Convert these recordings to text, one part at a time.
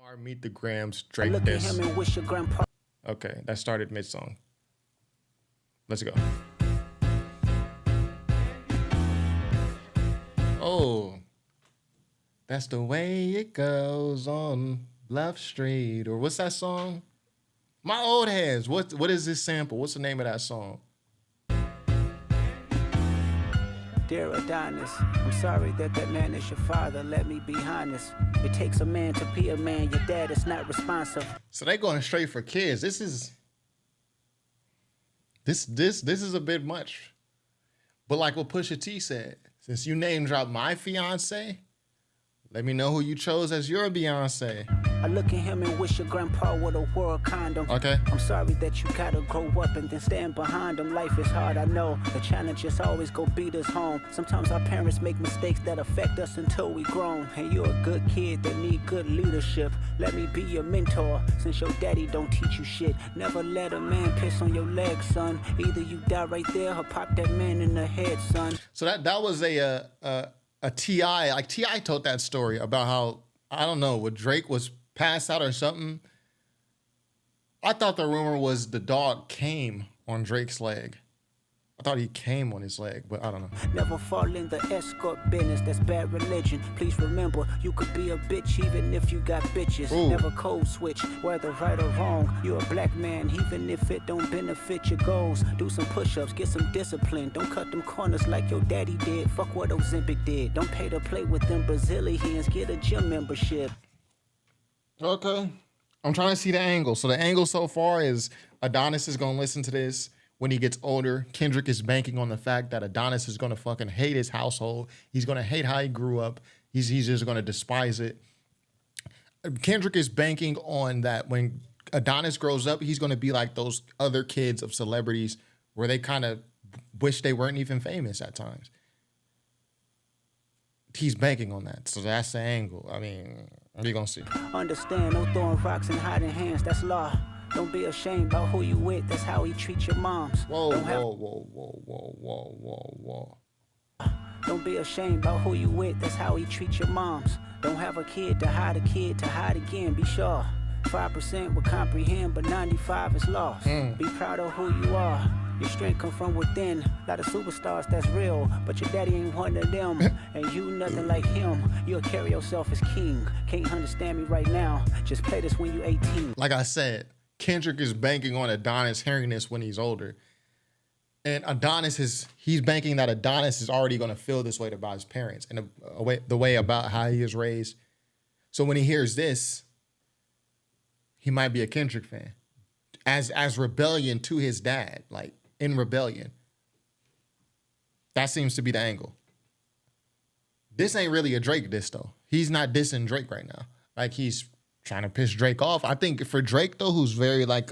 Lamar, Meet the Grams, I Drake look at this. him and wish your grandpa. Okay, that started mid-song. Let's go. Oh, that's the way it goes on Love Street. Or what's that song? My old heads. What is this sample? What's the name of that song? Dear Adonis, I'm sorry that man is your father. Let me be honest. It takes a man to be a man. Your dad is not responsive. So they going straight for kids. This is a bit much. But like what Pusha T said, since you name dropped my fiance, let me know who you chose as your Beyonce. I look at him and wish your grandpa would a world condom. Okay. I'm sorry that you gotta grow up and then stand behind him. Life is hard, I know. The challenges always go beat us home. Sometimes our parents make mistakes that affect us until we grown. And you're a good kid that need good leadership. Let me be your mentor, since your daddy don't teach you shit. Never let a man piss on your leg, son. Either you die right there or pop that man in the head, son. So that was a T.I. Like T.I. told that story about how, I don't know, what Drake was passed out or something. I thought the rumor was the dog came on Drake's leg. I thought he came on his leg, but I don't know. Never fall in the escort business, that's bad religion. Please remember, you could be a bitch even if you got bitches. Ooh. Never code switch, whether right or wrong. You're a black man, even if it don't benefit your goals. Do some push-ups, get some discipline. Don't cut them corners like your daddy did. Fuck what Ozempic did. Don't pay to play with them Brazilians. Get a gym membership. Okay. I'm trying to see the angle. So the angle so far is Adonis is going to listen to this when he gets older. Kendrick is banking on the fact that Adonis is going to fucking hate his household. He's going to hate how he grew up. He's just going to despise it. Kendrick is banking on that when Adonis grows up, he's going to be like those other kids of celebrities where they kind of wish they weren't even famous at times. He's banking on that. So that's the angle. I mean, we're going to see. Understand, no throwing rocks and hiding hands, that's law. Don't be ashamed about who you with, that's how he treats your moms. Whoa, Don't have- whoa, whoa, whoa, whoa, whoa, whoa, whoa. Don't be ashamed about who you with, that's how he treats your moms. Don't have a kid to hide again, be sure. 5% will comprehend, but 95 is lost. Be proud of who you are. Your strength come from within. A lot of superstars, that's real, but your daddy ain't one of them. And you nothing like him. You'll carry yourself as king. Can't understand me right now. Just play this when you 18. Like I said, Kendrick is banking on Adonis hearing this when he's older. And he's banking that Adonis is already going to feel this way about his parents and the way about how he is raised. So when he hears this, he might be a Kendrick fan. As rebellion to his dad, like in rebellion. That seems to be the angle. This ain't really a Drake diss though. He's not dissing Drake right now. Like he's trying to piss Drake off. I think for Drake though, who's very like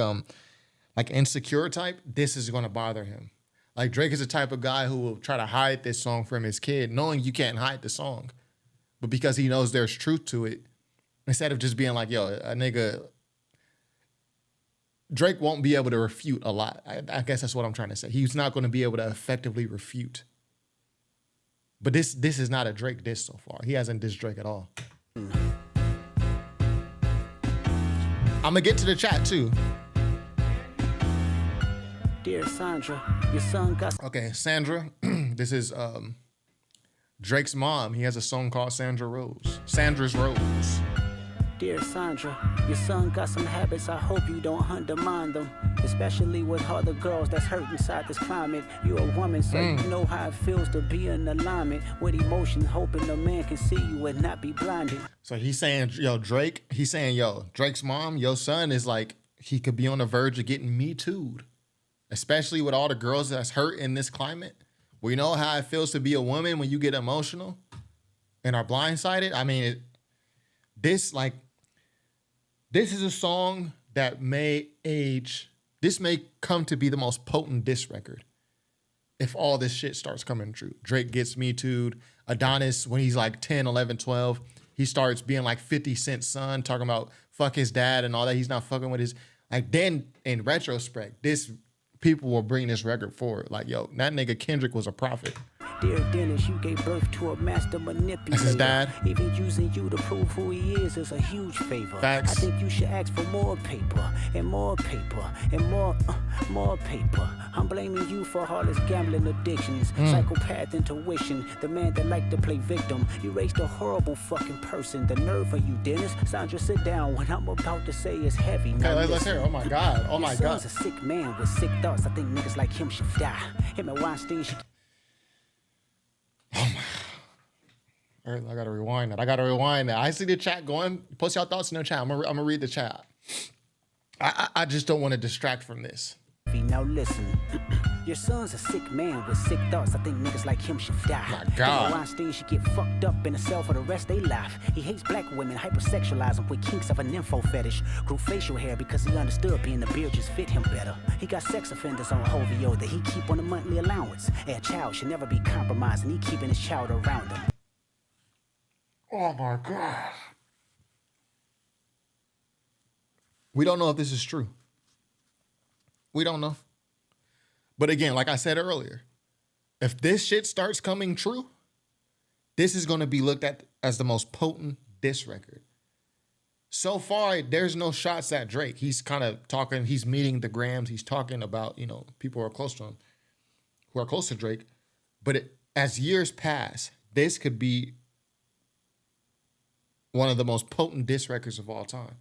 insecure type, this is gonna bother him. Like Drake is the type of guy who will try to hide this song from his kid, knowing you can't hide the song. But because he knows there's truth to it, instead of just being like, yo, a nigga, Drake won't be able to refute a lot. I guess that's what I'm trying to say. He's not going to be able to effectively refute. But this is not a Drake diss so far. He hasn't dissed Drake at all. I'm going to get to the chat too. Dear Sandra, your son got... Okay, Sandra. This is Drake's mom. He has a song called Sandra's Rose. Dear Sandra, your son got some habits, I hope you don't undermine them. Especially with all the girls that's hurt inside this climate. You're a woman, so you know how it feels to be in alignment with emotions, hoping a man can see you and not be blinded. So he's saying, Drake's mom, your son is like, he could be on the verge of getting Me Too'd. Especially with all the girls that's hurt in this climate. We know how it feels to be a woman when you get emotional and are blindsided. I mean, this is a song that may come to be the most potent diss record if all this shit starts coming true. Drake gets Me Too'd. Adonis, when he's like 10, 11, 12, he starts being like 50 Cent's son, talking about fuck his dad and all that. He's not fucking with his... Like, then, in retrospect, people will bring this record forward. Like, yo, that nigga Kendrick was a prophet. Dear Dennis, you gave birth to a master manipulator. That's his dad. Even using you to prove who he is a huge favor. Facts. I think you should ask for more paper and more paper and more paper. I'm blaming you for all his gambling addictions, psychopath intuition, the man that liked to play victim. You raised a horrible fucking person. The nerve of you, Dennis. Sandra, sit down. What I'm about to say is heavy. Okay, let's hear it. Oh my God. Oh my Your God. son's a sick man with sick thoughts. I think niggas like him should die. Him and Weinstein should... All right, I gotta rewind that. I see the chat going. Post your thoughts in the chat. I'm gonna read the chat. I just don't want to distract from this. Now listen, your son's a sick man with sick thoughts. I think niggas like him should die. My God. Weinstein should get fucked up in a cell for the rest of their life. He hates black women, hypersexualize them with kinks of an info fetish. Grew facial hair because he understood being the beard just fit him better. He got sex offenders on Hovio that he keep on a monthly allowance. A child should never be compromised, and he keeping his child around him. Oh my God. We don't know if this is true. We don't know. But again, like I said earlier, if this shit starts coming true, this is going to be looked at as the most potent diss record. So far, there's no shots at Drake. He's kind of talking, he's meeting the Grams. He's talking about, people who are close to him, who are close to Drake. But as years pass, this could be one of the most potent diss records of all time.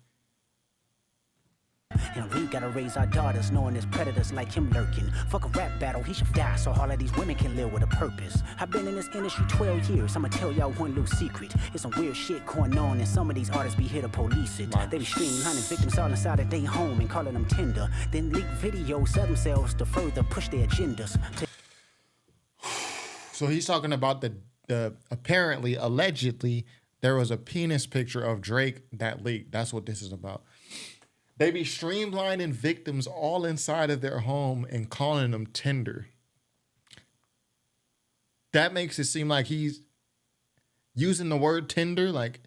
And we gotta raise our daughters knowing there's predators like him lurking. Fuck a rap battle, he should die so all of these women can live with a purpose. I've been in this industry 12 years, I'ma tell y'all one little secret. There's some weird shit going on and some of these artists be here to police it. They be streamlining victims all inside of their home and calling them tender. Then leak videos of themselves to further push their agendas. So he's talking about the apparently, allegedly, there was a penis picture of Drake that leaked. That's what this is about. They be streamlining victims all inside of their home and calling them tender. That makes it seem like he's using the word tender. Like,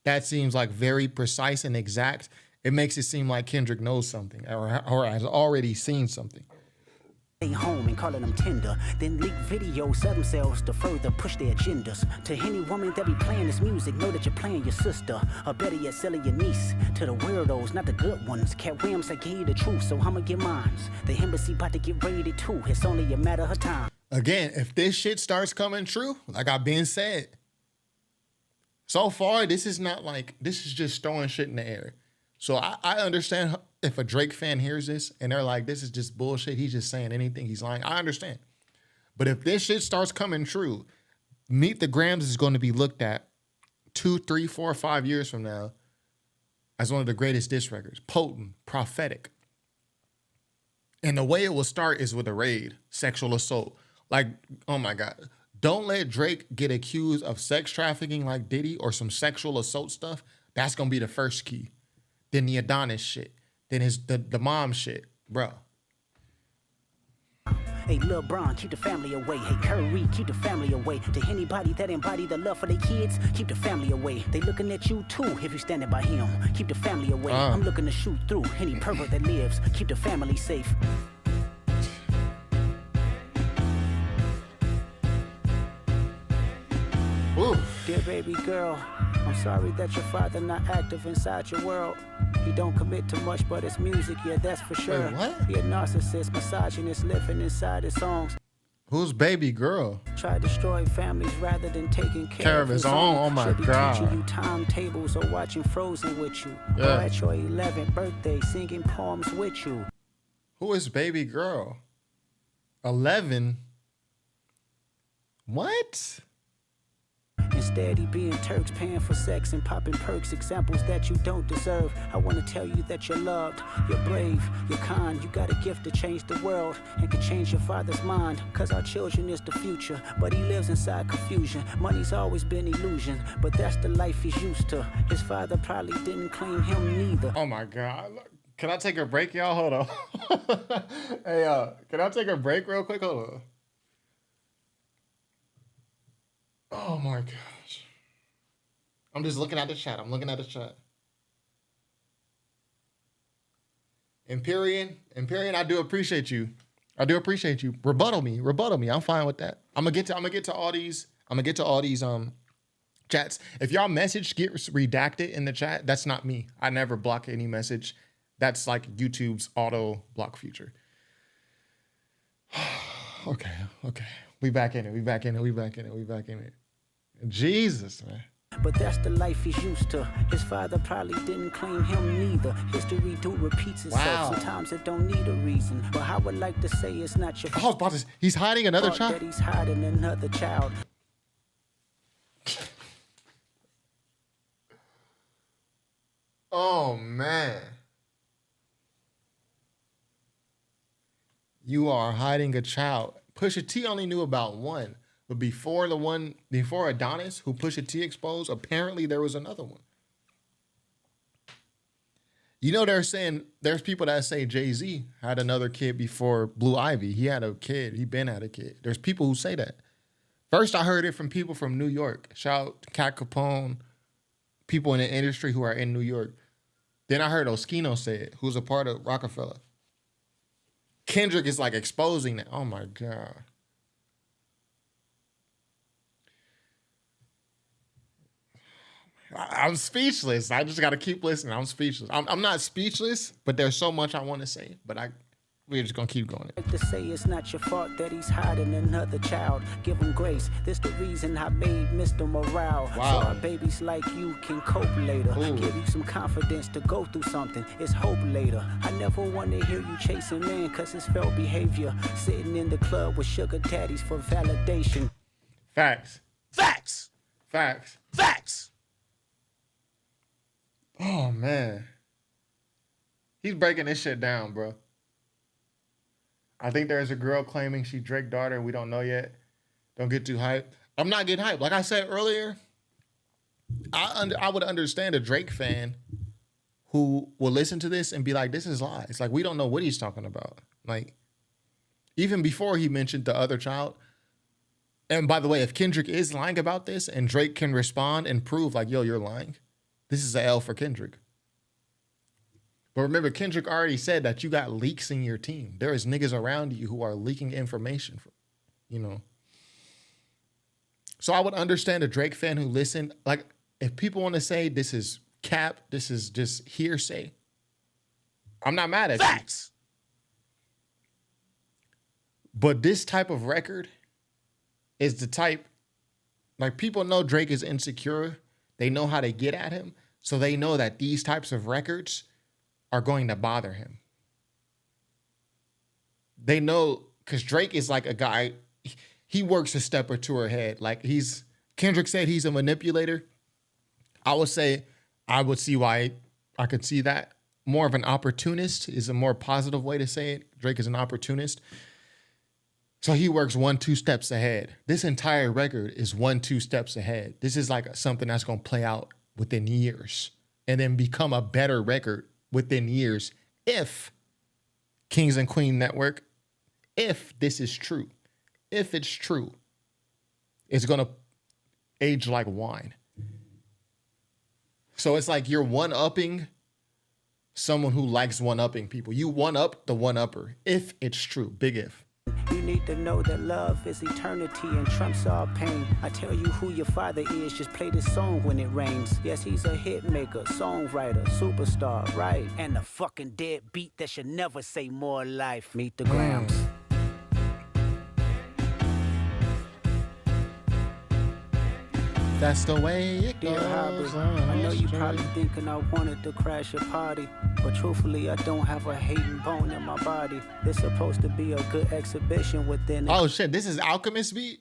that seems like very precise and exact. It makes it seem like Kendrick knows something or has already seen something. Home and calling them tender, then leak videos of themselves to further push their agendas. To any woman that be playing this music, know that you're playing your sister, or better yet, selling your niece. To the weirdos, not the good ones. Cat Williams, I gave you the truth, so I'ma get mines. The embassy about to get raided too. It's only a matter of time. Again, if this shit starts coming true, like I've been said, so far this is just throwing shit in the air. So I understand if a Drake fan hears this and they're like, this is just bullshit. He's just saying anything. He's lying. I understand. But if this shit starts coming true, Meet the Grams is going to be looked at 2, 3, 4, 5 years from now as one of the greatest diss records. Potent, prophetic. And the way it will start is with a raid, sexual assault. Like, oh my God. Don't let Drake get accused of sex trafficking like Diddy or some sexual assault stuff. That's going to be the first key. Then the Adonis shit. Then the mom shit. Bro. Hey, Lil Bron, keep the family away. Hey, Curry, keep the family away. To anybody that embody the love for their kids, keep the family away. They looking at you too if you standing by him. Keep the family away. I'm looking to shoot through any pervert that lives. Keep the family safe. Ooh. Dear baby girl, I'm sorry that your father not active inside your world. He don't commit to much but his music, yeah, that's for sure. Wait, what? He a narcissist, misogynist, living inside his songs. Who's baby girl? Try to destroy families rather than taking care of his own. Oh my Should be God. teaching you timetables or watching Frozen with you. Yeah. Or at your 11th birthday singing poems with you. Who is baby girl? 11? What? Instead, he being Turks, paying for sex and popping perks, examples that you don't deserve. I want to tell you that you're loved, you're brave, you're kind. You got a gift to change the world and can change your father's mind. Cause our children is the future, but he lives inside confusion. Money's always been illusion, but that's the life he's used to. His father probably didn't claim him neither. Oh my God. Can I take a break, y'all? Hold on. Hey, can I take a break real quick? Hold on. Oh my gosh. I'm just looking at the chat. Empyrean, I do appreciate you. I do appreciate you. Rebuttal me. I'm fine with that. I'm gonna get to all these chats. If y'all message gets redacted in the chat, that's not me. I never block any message. That's like YouTube's auto block feature. Okay. We back in it. Jesus, man. But that's the life he's used to. His father probably didn't claim him neither. History do repeats itself. Wow. Sometimes it don't need a reason. But I would like to say it's not your I was about to. He's hiding another fault child. that he's hiding another child. Oh man. You are hiding a child. Pusha T only knew about one. But before Adonis, who Pusha T exposed, apparently there was another one. You know, they're saying there's people that say Jay-Z had another kid before Blue Ivy. He had a kid. He been had a kid. There's people who say that. First, I heard it from people from New York. Shout out to Cat Capone, people in the industry who are in New York. Then I heard Oskino say it, who's a part of Rockefeller. Kendrick is like exposing that. Oh my God. I'm speechless. I just got to keep listening. I'm speechless. I'm not speechless, but there's so much I want to say. But we're just going to keep going. To say it's not your fault that he's hiding another child. Give him grace. This the reason I made Mr. Morale. Wow. So our babies like you can cope later. Ooh. Give you some confidence to go through something. It's hope later. I never want to hear you chasing man cause it's felt behavior. Sitting in the club with sugar daddies for validation. Facts. Oh, man. He's breaking this shit down, bro. I think there's a girl claiming she's Drake's daughter and we don't know yet. Don't get too hyped. I'm not getting hyped. Like I said earlier, I would understand a Drake fan who will listen to this and be like, this is lies. Like, we don't know what he's talking about. Like, even before he mentioned the other child. And by the way, if Kendrick is lying about this and Drake can respond and prove like, yo, you're lying, this is an L for Kendrick. But remember, Kendrick already said that you got leaks in your team. There is niggas around you who are leaking information, So I would understand a Drake fan who listened. Like, if people want to say this is cap, this is just hearsay, I'm not mad at Facts. But this type of record is the type, like, people know Drake is insecure. They know how to get at him. So they know that these types of records are going to bother him. They know, because Drake is like a guy, he works a step or two ahead. Like, Kendrick said he's a manipulator. I would see why I could see that. More of an opportunist is a more positive way to say it. Drake is an opportunist. So he works 1-2 steps ahead. This entire record is 1-2 steps ahead. This is like something that's going to play out within years and then become a better record within years if Kings and Queen Network, if this is true, if it's true, it's going to age like wine. So it's like you're one-upping someone who likes one-upping people. You one-up the one-upper, if it's true. Big if. You need to know that love is eternity and trumps all pain. I tell you who your father is, just play this song when it rains. Yes, he's a hit maker, songwriter, superstar, right? And a fucking dead beat that should never say more life. Meet the Grams. That's the way it Dear goes. Hobby, I know you probably thinking I wanted to crash your party, but truthfully, I don't have a hating bone in my body. It's supposed to be a good exhibition within it. Oh shit, this is Alchemist beat?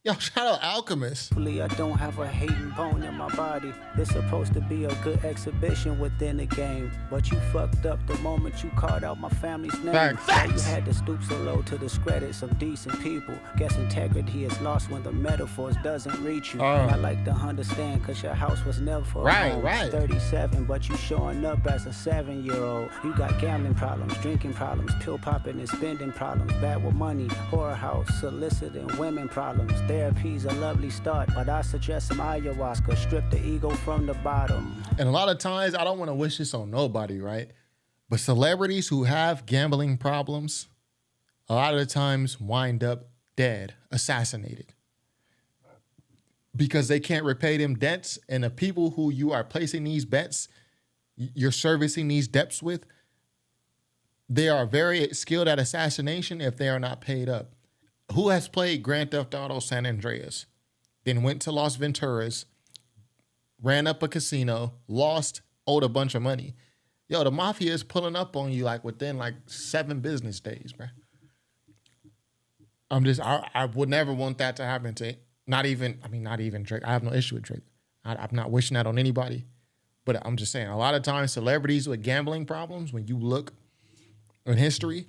Yo, shout out Alchemist. Truthfully, I don't have a hating bone in my body. It's supposed to be a good exhibition within the game, but you fucked up the moment you called out my family's name. Facts. You had to stoop so low to discredit some decent people. Guess integrity is lost when the metaphors doesn't reach you. And I like to understand, cause your house was never for a home. Right. 37, but you showing up as a 7-year-old. You got gambling problems, drinking problems, pill popping and spending problems, bad with money, whorehouse, soliciting women problems. Therapy's a lovely start, but I suggest some ayahuasca, strip the ego from the bottom. And a lot of times, I don't want to wish this on nobody, right? But celebrities who have gambling problems, a lot of the times wind up dead, assassinated. Because they can't repay them debts, and the people who you are placing these bets, you're servicing these debts with, they are very skilled at assassination if they are not paid up. Who has played Grand Theft Auto San Andreas, then went to Las Venturas, ran up a casino, lost, owed a bunch of money? Yo, the mafia is pulling up on you like within like 7 business days, bro. I would never want that to happen to not even Drake. I have no issue with Drake. I'm not wishing that on anybody. But I'm just saying, a lot of times celebrities with gambling problems, when you look in history,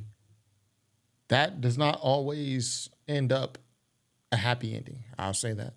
that does not always end up a happy ending. I'll say that.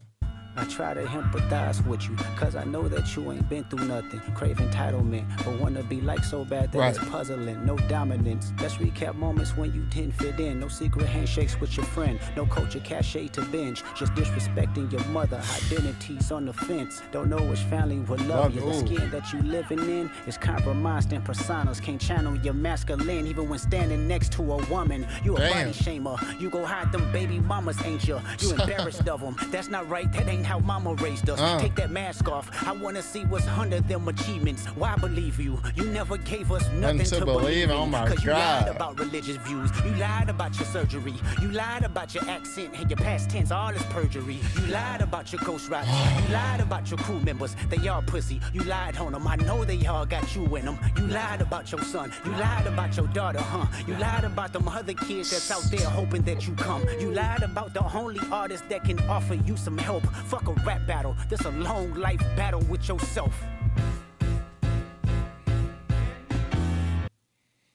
I try to empathize with you, cause I know that you ain't been through nothing. Crave entitlement, but wanna be like so bad that it's puzzling. No dominance. Let's recap moments when you didn't fit in. No secret handshakes with your friend. No culture cachet to binge. Just disrespecting your mother. Identities on the fence. Don't know which family will love you. The skin that you living in is compromised and personas can't channel your masculine. Even when standing next to a woman, you a body shamer. You go hide them baby mamas, ain't you? You embarrassed of them. That's not right. That ain't how mama raised us. Take that mask off. I wanna see what's under them achievements. Why believe you? You never gave us nothing to believe in. Oh my Cause you God. lied about religious views. You lied about your surgery. You lied about your accent and your past tense. All is perjury. You lied about your ghost riders. You lied about your crew members. They all pussy. You lied on them. I know they all got you in them. You lied about your son. You lied about your daughter, huh? You lied about them other kids that's out there hoping that you come. You lied about the only artist that can offer you some help. Fuck a rap battle. This a long life battle with yourself.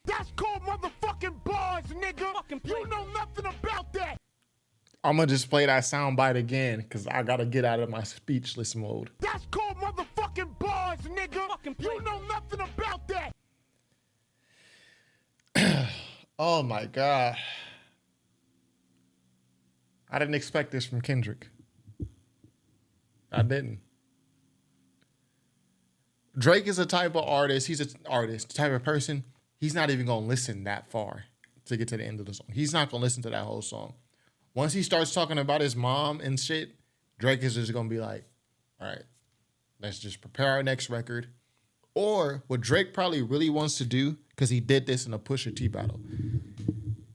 That's called motherfucking bars, nigga. You know nothing about that. I'm gonna just play that soundbite again because I gotta get out of my speechless mode. That's called motherfucking bars, nigga. You know nothing about that. Oh my God. I didn't expect this from Kendrick. I didn't. Drake is a type of artist. He's an artist, type of person. He's not even going to listen that far to get to the end of the song. He's not going to listen to that whole song. Once he starts talking about his mom and shit, Drake is just going to be like, all right, let's just prepare our next record. Or what Drake probably really wants to do, because he did this in a Pusha T battle,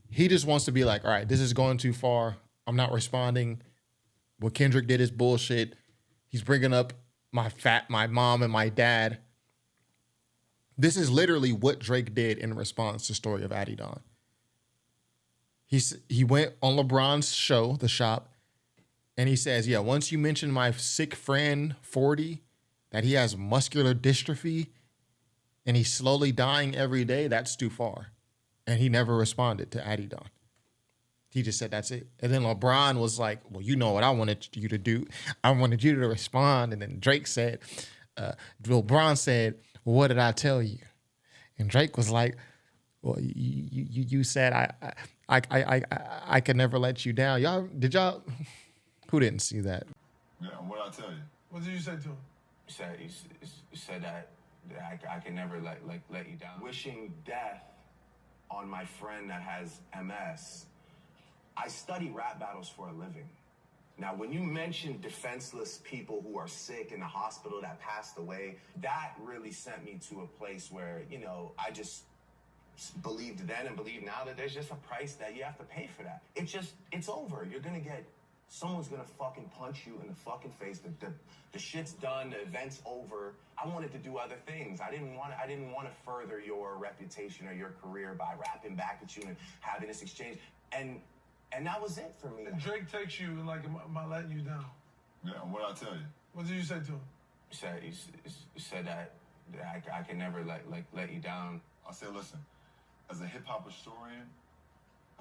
he just wants to be like, all right, this is going too far. I'm not responding. What Kendrick did is bullshit. He's bringing up my mom and my dad. This is literally what Drake did in response to Story of Adidon. He went on LeBron's show, The Shop, and he says, yeah, once you mention my sick friend 40, that he has muscular dystrophy and he's slowly dying every day, that's too far. And he never responded to Adidon. He just said, that's it. And then LeBron was like, well, you know what I wanted you to do. I wanted you to respond. And then Drake said, LeBron said, well, what did I tell you? And Drake was like, well, you said I could never let you down. Y'all, who didn't see that? Yeah, what did I tell you? What did you say to him? You said that I can never let you down. Wishing death on my friend that has MS. I study rap battles for a living. Now, when you mention defenseless people who are sick in the hospital that passed away, that really sent me to a place where, you know, I just believed then and believe now that there's just a price that you have to pay for that. It's over. Someone's gonna fucking punch you in the fucking face. The shit's done, the event's over. I wanted to do other things. I didn't want to further your reputation or your career by rapping back at you and having this exchange. And that was it for me. And Drake takes you like, am I letting you down? Yeah, what did I tell you? What did you say to him? You said that I can never let you down. I said, listen, as a hip-hop historian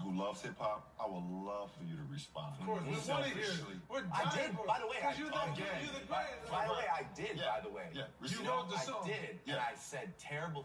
who loves hip-hop, I would love for you to respond. Of course, we want to hear it. I did, by the way. By the way, I did, by the way. Yeah, you wrote the song. I did, and I said terrible